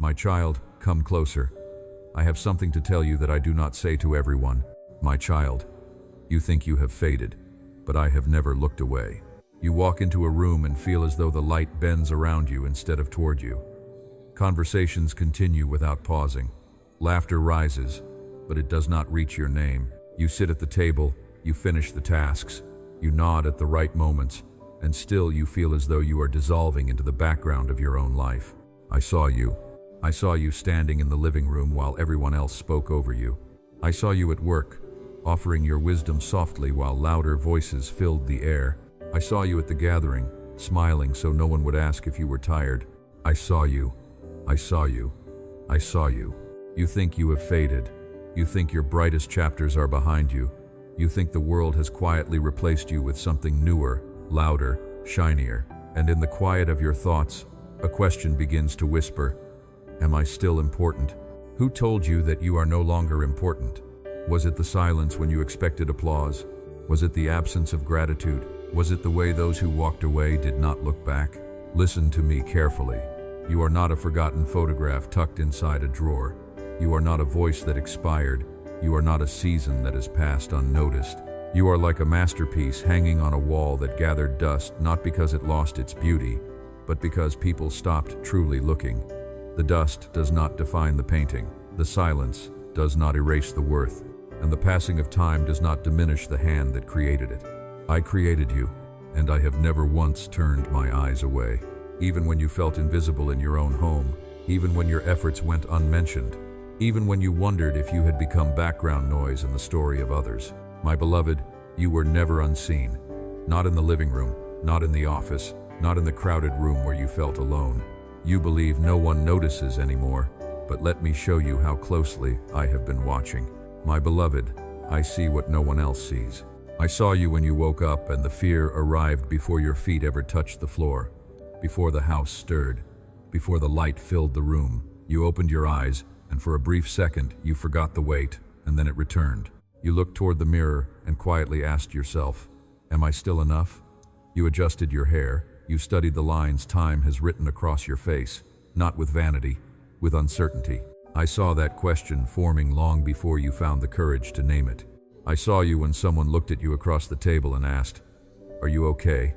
My child, come closer. I have something to tell you that I do not say to everyone. My child, you think you have faded, but I have never looked away. You walk into a room and feel as though the light bends around you instead of toward you. Conversations continue without pausing. Laughter rises, but it does not reach your name. You sit at the table, you finish the tasks, you nod at the right moments, and still you feel as though you are dissolving into the background of your own life. I saw you. I saw you standing in the living room while everyone else spoke over you. I saw you at work, offering your wisdom softly while louder voices filled the air. I saw you at the gathering, smiling so no one would ask if you were tired. I saw you. I saw you. I saw you. You think you have faded. You think your brightest chapters are behind you. You think the world has quietly replaced you with something newer, louder, shinier. And in the quiet of your thoughts, a question begins to whisper, am I still important? Who told you that you are no longer important? Was it the silence when you expected applause? Was it the absence of gratitude? Was it the way those who walked away did not look back? Listen to me carefully. You are not a forgotten photograph tucked inside a drawer. You are not a voice that expired. You are not a season that has passed unnoticed. You are like a masterpiece hanging on a wall that gathered dust not because it lost its beauty, but because people stopped truly looking. The dust does not define the painting. The silence does not erase the worth, and the passing of time does not diminish the hand that created it. I created you, and I have never once turned my eyes away. Even when you felt invisible in your own home, even when your efforts went unmentioned, even when you wondered if you had become background noise in the story of others. My beloved, you were never unseen. Not in the living room, not in the office, not in the crowded room where you felt alone. You believe no one notices anymore, but let me show you how closely I have been watching. My beloved, I see what no one else sees. I saw you when you woke up and the fear arrived before your feet ever touched the floor, before the house stirred, before the light filled the room. You opened your eyes, and for a brief second, you forgot the weight, and then it returned. You looked toward the mirror and quietly asked yourself, am I still enough? You adjusted your hair. You studied the lines time has written across your face, not with vanity, with uncertainty. I saw that question forming long before you found the courage to name it. I saw you when someone looked at you across the table and asked, are you okay?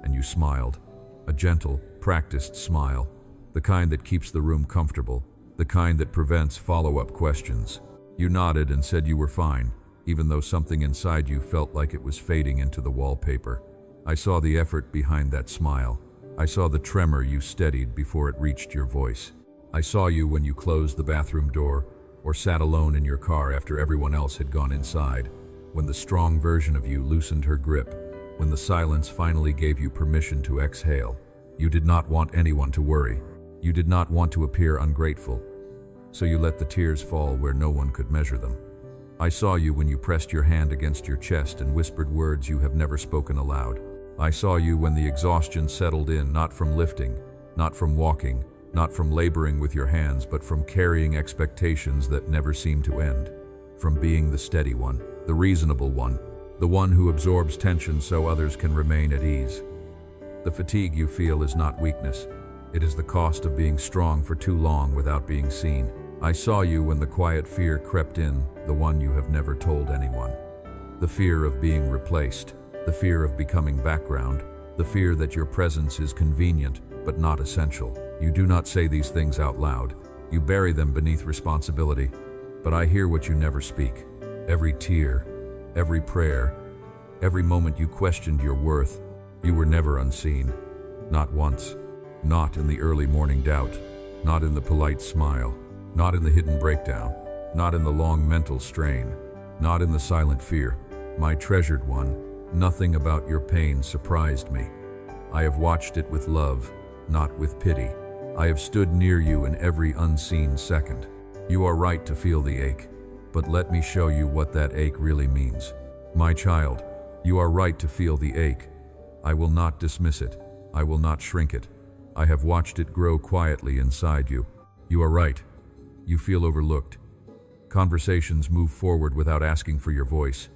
And you smiled. A gentle, practiced smile, the kind that keeps the room comfortable, the kind that prevents follow-up questions. You nodded and said you were fine, even though something inside you felt like it was fading into the wallpaper. I saw the effort behind that smile. I saw the tremor you steadied before it reached your voice. I saw you when you closed the bathroom door or sat alone in your car after everyone else had gone inside, when the strong version of you loosened her grip, when the silence finally gave you permission to exhale. You did not want anyone to worry. You did not want to appear ungrateful, so you let the tears fall where no one could measure them. I saw you when you pressed your hand against your chest and whispered words you have never spoken aloud. I saw you when the exhaustion settled in, not from lifting, not from walking, not from laboring with your hands, but from carrying expectations that never seem to end, from being the steady one, the reasonable one, the one who absorbs tension so others can remain at ease. The fatigue you feel is not weakness. It is the cost of being strong for too long without being seen. I saw you when the quiet fear crept in, the one you have never told anyone. The fear of being replaced, the fear of becoming background, the fear that your presence is convenient but not essential. You do not say these things out loud. You bury them beneath responsibility. But I hear what you never speak. Every tear, every prayer, every moment you questioned your worth. You were never unseen. Not once. Not in the early morning doubt. Not in the polite smile. Not in the hidden breakdown. Not in the long mental strain. Not in the silent fear. My treasured one, nothing about your pain surprised me. I have watched it with love, not with pity. I have stood near you in every unseen second. You are right to feel the ache, but let me show you what that ache really means. My child, you are right to feel the ache. I will not dismiss it. I will not shrink it. I have watched it grow quietly inside you. You are right. You feel overlooked. Conversations move forward without asking for your voice.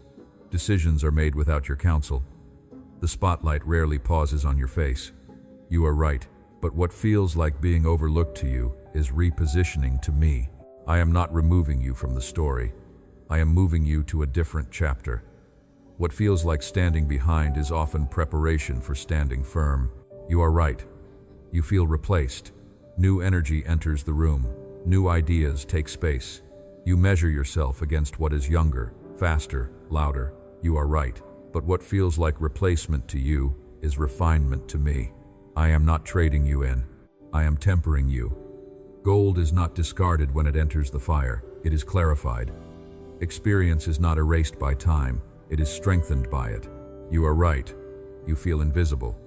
Decisions are made without your counsel. The spotlight rarely pauses on your face. You are right, but what feels like being overlooked to you is repositioning to me. I am not removing you from the story. I am moving you to a different chapter. What feels like standing behind is often preparation for standing firm. You are right. You feel replaced. New energy enters the room. New ideas take space. You measure yourself against what is younger, faster, louder. You are right. But what feels like replacement to you is refinement to me. I am not trading you in. I am tempering you. Gold is not discarded when it enters the fire. It is clarified. Experience is not erased by time. It is strengthened by it. You are right. You feel invisible.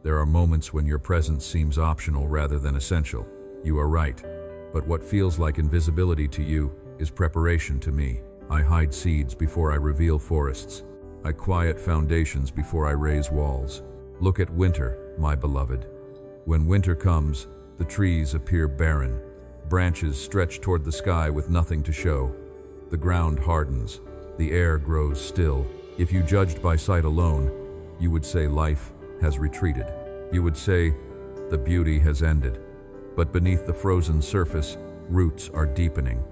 There are moments when your presence seems optional rather than essential. You are right. But what feels like invisibility to you is preparation to me. I hide seeds before I reveal forests. I quiet foundations before I raise walls. Look at winter, my beloved. When winter comes, the trees appear barren. Branches stretch toward the sky with nothing to show. The ground hardens. The air grows still. If you judged by sight alone, you would say life has retreated. You would say the beauty has ended. But beneath the frozen surface, roots are deepening.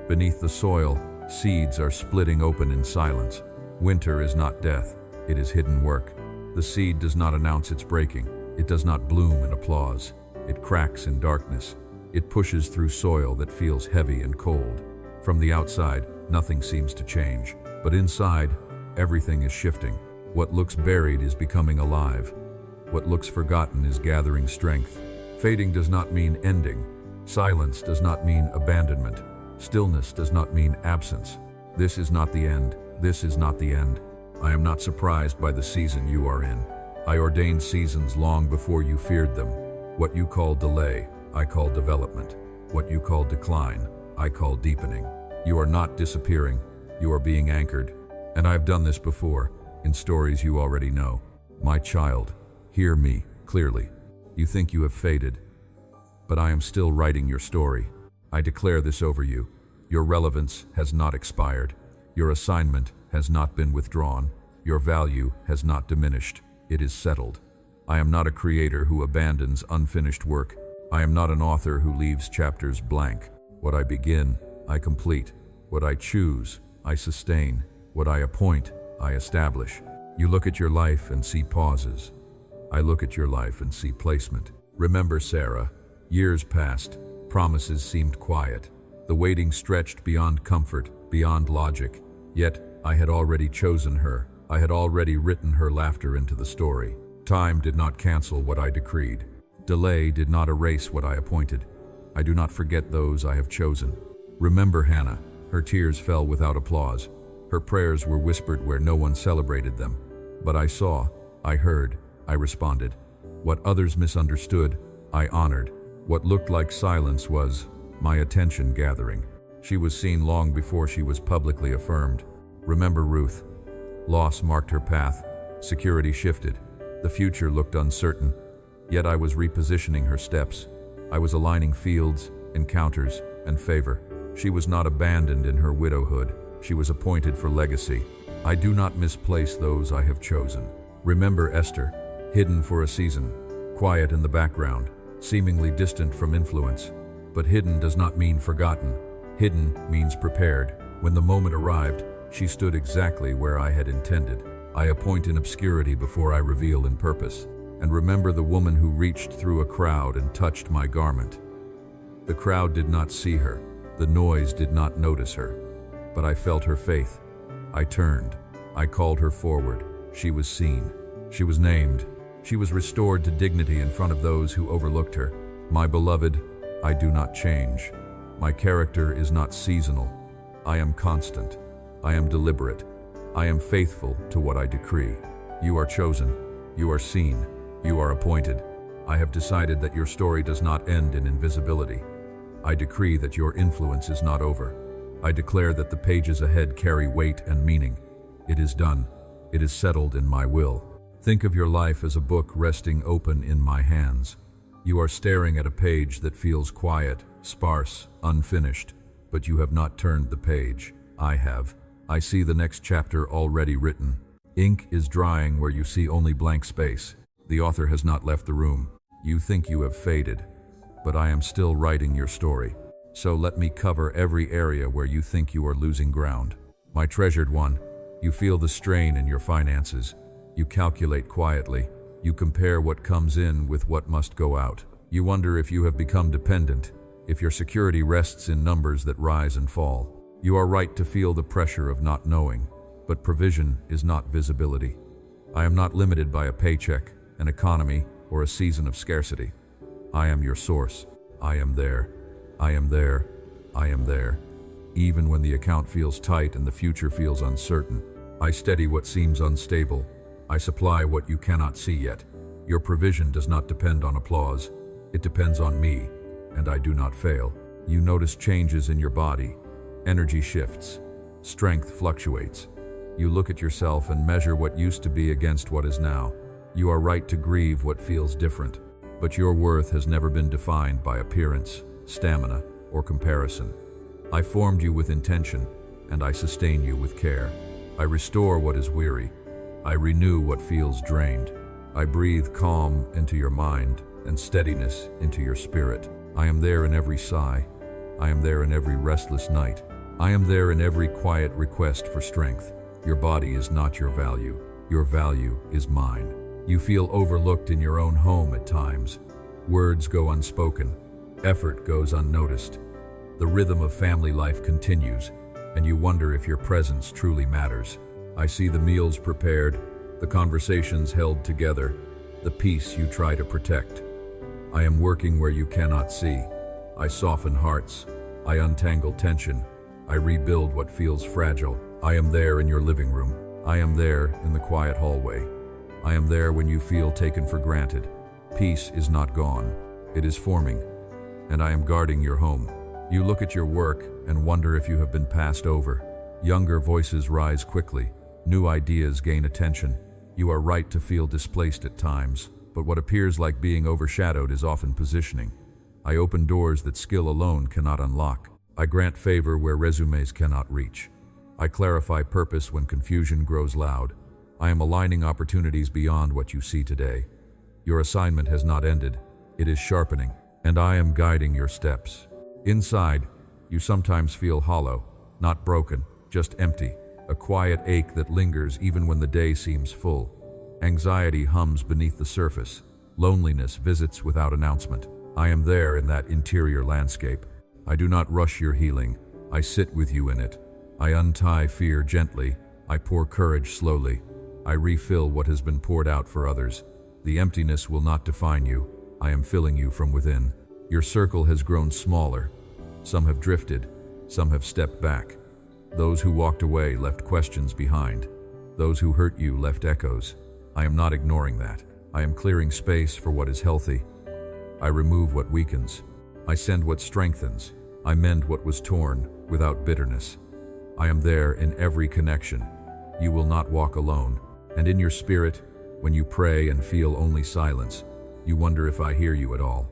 Beneath the soil, seeds are splitting open in silence. Winter is not death, it is hidden work. The seed does not announce its breaking. It does not bloom in applause. It cracks in darkness. It pushes through soil that feels heavy and cold. From the outside, nothing seems to change. But inside, everything is shifting. What looks buried is becoming alive. What looks forgotten is gathering strength. Fading does not mean ending. Silence does not mean abandonment. Stillness does not mean absence. This is not the end. This is not the end. I am not surprised by the season you are in. I ordained seasons long before you feared them. What you call delay, I call development. What you call decline, I call deepening. You are not disappearing. You are being anchored. And I've done this before, in stories you already know. My child, hear me clearly. You think you have faded, but I am still writing your story. I declare this over you. Your relevance has not expired. Your assignment has not been withdrawn. Your value has not diminished. It is settled. I am not a creator who abandons unfinished work. I am not an author who leaves chapters blank. What I begin, I complete. What I choose, I sustain. What I appoint, I establish. You look at your life and see pauses. I look at your life and see placement. Remember Sarah. Years passed. Promises seemed quiet. The waiting stretched beyond comfort, beyond logic. Yet, I had already chosen her. I had already written her laughter into the story. Time did not cancel what I decreed. Delay did not erase what I appointed. I do not forget those I have chosen. Remember Hannah. Her tears fell without applause. Her prayers were whispered where no one celebrated them. But I saw, I heard, I responded. What others misunderstood, I honored. What looked like silence was my attention gathering. She was seen long before she was publicly affirmed. Remember Ruth. Loss marked her path. Security shifted. The future looked uncertain. Yet I was repositioning her steps. I was aligning fields, encounters, and favor. She was not abandoned in her widowhood. She was appointed for legacy. I do not misplace those I have chosen. Remember Esther, hidden for a season, quiet in the background, seemingly distant from influence. But hidden does not mean forgotten. Hidden means prepared. When the moment arrived, she stood exactly where I had intended. I appoint in obscurity before I reveal in purpose. And remember the woman who reached through a crowd and touched my garment. The crowd did not see her. The noise did not notice her. But I felt her faith. I turned. I called her forward. She was seen. She was named. She was restored to dignity in front of those who overlooked her. My beloved, I do not change. My character is not seasonal. I am constant. I am deliberate. I am faithful to what I decree. You are chosen. You are seen. You are appointed. I have decided that your story does not end in invisibility. I decree that your influence is not over. I declare that the pages ahead carry weight and meaning. It is done. It is settled in my will. Think of your life as a book resting open in my hands. You are staring at a page that feels quiet, sparse, unfinished, but you have not turned the page. I have. I see the next chapter already written. Ink is drying where you see only blank space. The author has not left the room. You think you have faded, but I am still writing your story. So let me cover every area where you think you are losing ground. My treasured one, you feel the strain in your finances. You calculate quietly. You compare what comes in with what must go out. You wonder if you have become dependent, if your security rests in numbers that rise and fall. You are right to feel the pressure of not knowing, but provision is not visibility. I am not limited by a paycheck, an economy, or a season of scarcity. I am your source. I am there. I am there. I am there. Even when the account feels tight and the future feels uncertain, I steady what seems unstable. I supply what you cannot see yet. Your provision does not depend on applause. It depends on me, and I do not fail. You notice changes in your body. Energy shifts. Strength fluctuates. You look at yourself and measure what used to be against what is now. You are right to grieve what feels different, but your worth has never been defined by appearance, stamina, or comparison. I formed you with intention, and I sustain you with care. I restore what is weary. I renew what feels drained. I breathe calm into your mind and steadiness into your spirit. I am there in every sigh. I am there in every restless night. I am there in every quiet request for strength. Your body is not your value. Your value is mine. You feel overlooked in your own home at times. Words go unspoken. Effort goes unnoticed. The rhythm of family life continues, and you wonder if your presence truly matters. I see the meals prepared, the conversations held together, the peace you try to protect. I am working where you cannot see. I soften hearts. I untangle tension. I rebuild what feels fragile. I am there in your living room. I am there in the quiet hallway. I am there when you feel taken for granted. Peace is not gone. It is forming, and I am guarding your home. You look at your work and wonder if you have been passed over. Younger voices rise quickly. New ideas gain attention. You are right to feel displaced at times, but what appears like being overshadowed is often positioning. I open doors that skill alone cannot unlock. I grant favor where resumes cannot reach. I clarify purpose when confusion grows loud. I am aligning opportunities beyond what you see today. Your assignment has not ended. It is sharpening, and I am guiding your steps. Inside, you sometimes feel hollow, not broken, just empty. A quiet ache that lingers even when the day seems full. Anxiety hums beneath the surface. Loneliness visits without announcement. I am there in that interior landscape. I do not rush your healing. I sit with you in it. I untie fear gently. I pour courage slowly. I refill what has been poured out for others. The emptiness will not define you. I am filling you from within. Your circle has grown smaller. Some have drifted. Some have stepped back. Those who walked away left questions behind. Those who hurt you left echoes. I am not ignoring that. I am clearing space for what is healthy. I remove what weakens. I send what strengthens. I mend what was torn without bitterness. I am there in every connection. You will not walk alone. And in your spirit, when you pray and feel only silence, you wonder if I hear you at all.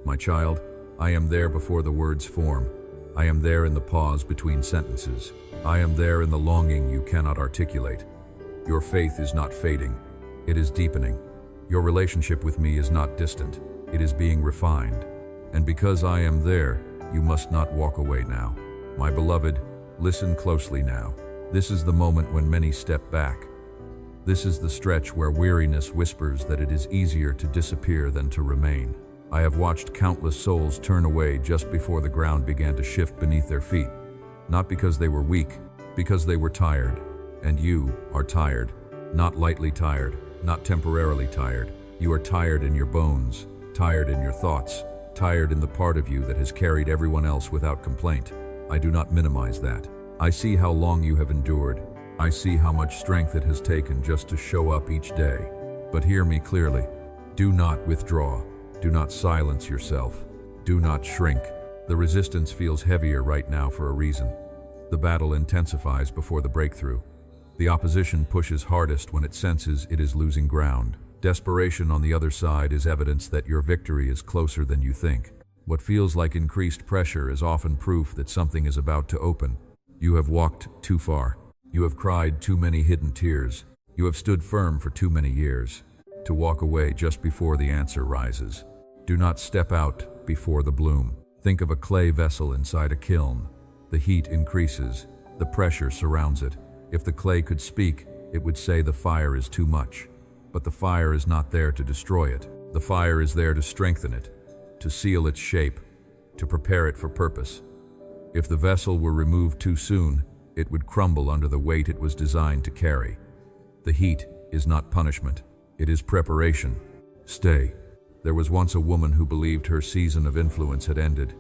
My child, I am there before the words form. I am there in the pause between sentences. I am there in the longing you cannot articulate. Your faith is not fading. It is deepening. Your relationship with me is not distant. It is being refined. And because I am there, you must not walk away now. My beloved, listen closely now. This is the moment when many step back. This is the stretch where weariness whispers that it is easier to disappear than to remain. I have watched countless souls turn away just before the ground began to shift beneath their feet. Not because they were weak, because they were tired. And you are tired. Not lightly tired, not temporarily tired. You are tired in your bones, tired in your thoughts, tired in the part of you that has carried everyone else without complaint. I do not minimize that. I see how long you have endured. I see how much strength it has taken just to show up each day. But hear me clearly. Do not withdraw. Do not silence yourself. Do not shrink. The resistance feels heavier right now for a reason. The battle intensifies before the breakthrough. The opposition pushes hardest when it senses it is losing ground. Desperation on the other side is evidence that your victory is closer than you think. What feels like increased pressure is often proof that something is about to open. You have walked too far. You have cried too many hidden tears. You have stood firm for too many years. To walk away just before the answer rises. Do not step out wet before the bloom. Think of a clay vessel inside a kiln. The heat increases. The pressure surrounds it. If the clay could speak, it would say the fire is too much. But the fire is not there to destroy it. The fire is there to strengthen it, to seal its shape, to prepare it for purpose. If the vessel were removed too soon, it would crumble under the weight it was designed to carry. The heat is not punishment. It is preparation. Stay. There was once a woman who believed her season of influence had ended.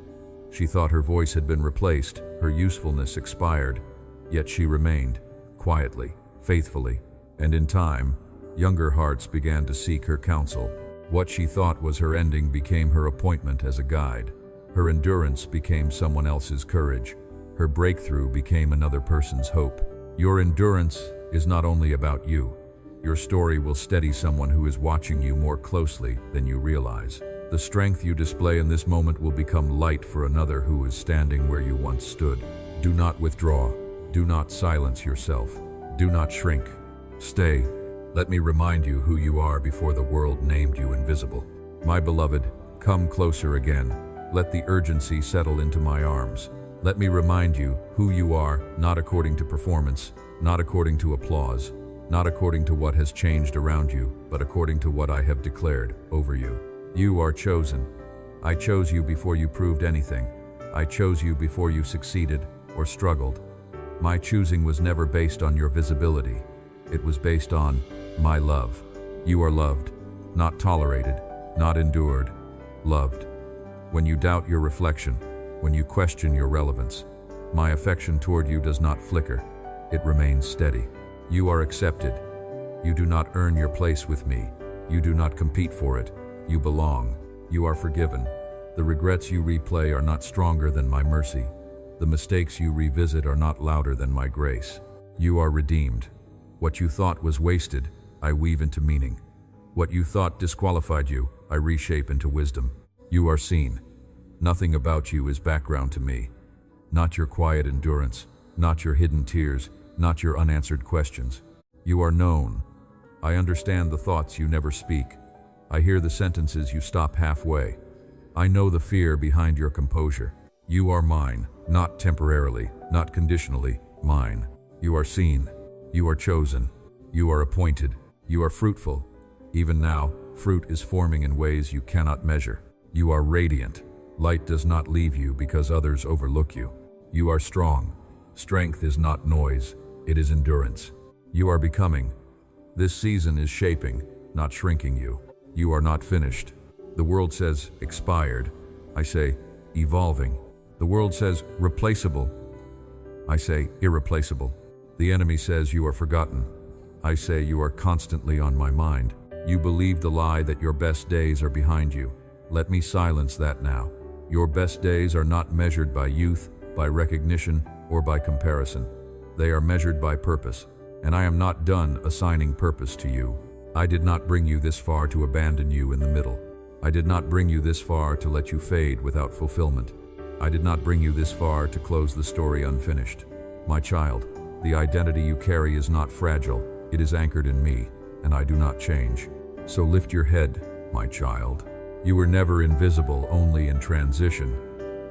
She thought her voice had been replaced, her usefulness expired, yet she remained, quietly, faithfully, and in time, younger hearts began to seek her counsel. What she thought was her ending became her appointment as a guide. Her endurance became someone else's courage. Her breakthrough became another person's hope. Your endurance is not only about you. Your story will steady someone who is watching you more closely than you realize. The strength you display in this moment will become light for another who is standing where you once stood. Do not withdraw. Do not silence yourself. Do not shrink. Stay. Let me remind you who you are before the world named you invisible. My beloved, come closer again. Let the urgency settle into my arms. Let me remind you who you are, not according to performance, not according to applause, not according to what has changed around you, but according to what I have declared over you. You are chosen. I chose you before you proved anything. I chose you before you succeeded or struggled. My choosing was never based on your visibility. It was based on my love. You are loved, not tolerated, not endured, loved. When you doubt your reflection, when you question your relevance, my affection toward you does not flicker. It remains steady. You are accepted. You do not earn your place with me. You do not compete for it. You belong. You are forgiven. The regrets you replay are not stronger than my mercy. The mistakes you revisit are not louder than my grace. You are redeemed. What you thought was wasted, I weave into meaning. What you thought disqualified you, I reshape into wisdom. You are seen. Nothing about you is background to me. Not your quiet endurance, not your hidden tears, not your unanswered questions. You are known. I understand the thoughts you never speak. I hear the sentences you stop halfway. I know the fear behind your composure. You are mine, not temporarily, not conditionally, mine. You are seen. You are chosen. You are appointed. You are fruitful. Even now, fruit is forming in ways you cannot measure. You are radiant. Light does not leave you because others overlook you. You are strong. Strength is not noise, it is endurance. You are becoming. This season is shaping, not shrinking you. You are not finished. The world says expired. I say evolving. The world says replaceable. I say irreplaceable. The enemy says you are forgotten. I say you are constantly on my mind. You believe the lie that your best days are behind you. Let me silence that now. Your best days are not measured by youth, by recognition, or by comparison. They are measured by purpose, and I am not done assigning purpose to you. I did not bring you this far to abandon you in the middle. I did not bring you this far to let you fade without fulfillment. I did not bring you this far to close the story unfinished. My child, the identity you carry is not fragile. It is anchored in me, and I do not change. So lift your head, my child. You were never invisible, only in transition.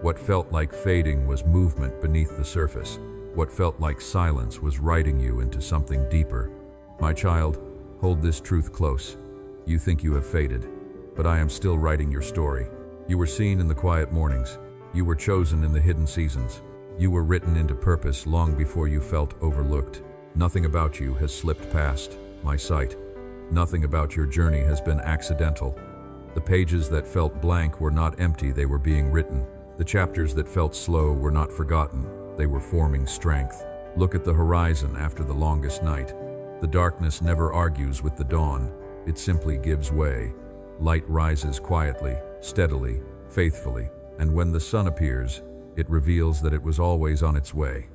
What felt like fading was movement beneath the surface. What felt like silence was writing you into something deeper. My child, hold this truth close. You think you have faded, but I am still writing your story. You were seen in the quiet mornings. You were chosen in the hidden seasons. You were written into purpose long before you felt overlooked. Nothing about you has slipped past my sight. Nothing about your journey has been accidental. The pages that felt blank were not empty, they were being written. The chapters that felt slow were not forgotten, they were forming strength. Look at the horizon after the longest night. The darkness never argues with the dawn, it simply gives way. Light rises quietly, steadily, faithfully, and when the sun appears, it reveals that it was always on its way.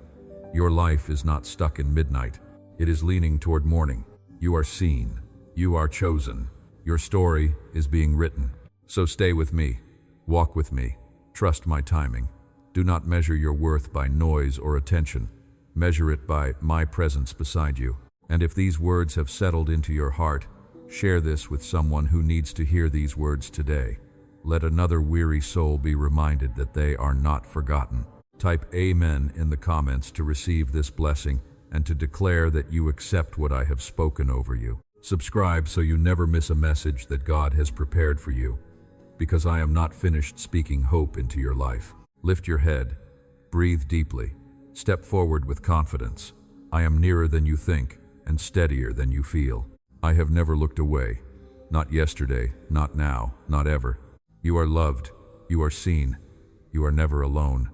Your life is not stuck in midnight, it is leaning toward morning. You are seen, you are chosen. Your story is being written. So stay with me, walk with me, trust my timing. Do not measure your worth by noise or attention. Measure it by my presence beside you. And if these words have settled into your heart, share this with someone who needs to hear these words today. Let another weary soul be reminded that they are not forgotten. Type Amen in the comments to receive this blessing and to declare that you accept what I have spoken over you. Subscribe so you never miss a message that God has prepared for you, because I am not finished speaking hope into your life. Lift your head, breathe deeply, step forward with confidence. I am nearer than you think and steadier than you feel. I have never looked away, not yesterday, not now, not ever. You are loved, you are seen, you are never alone.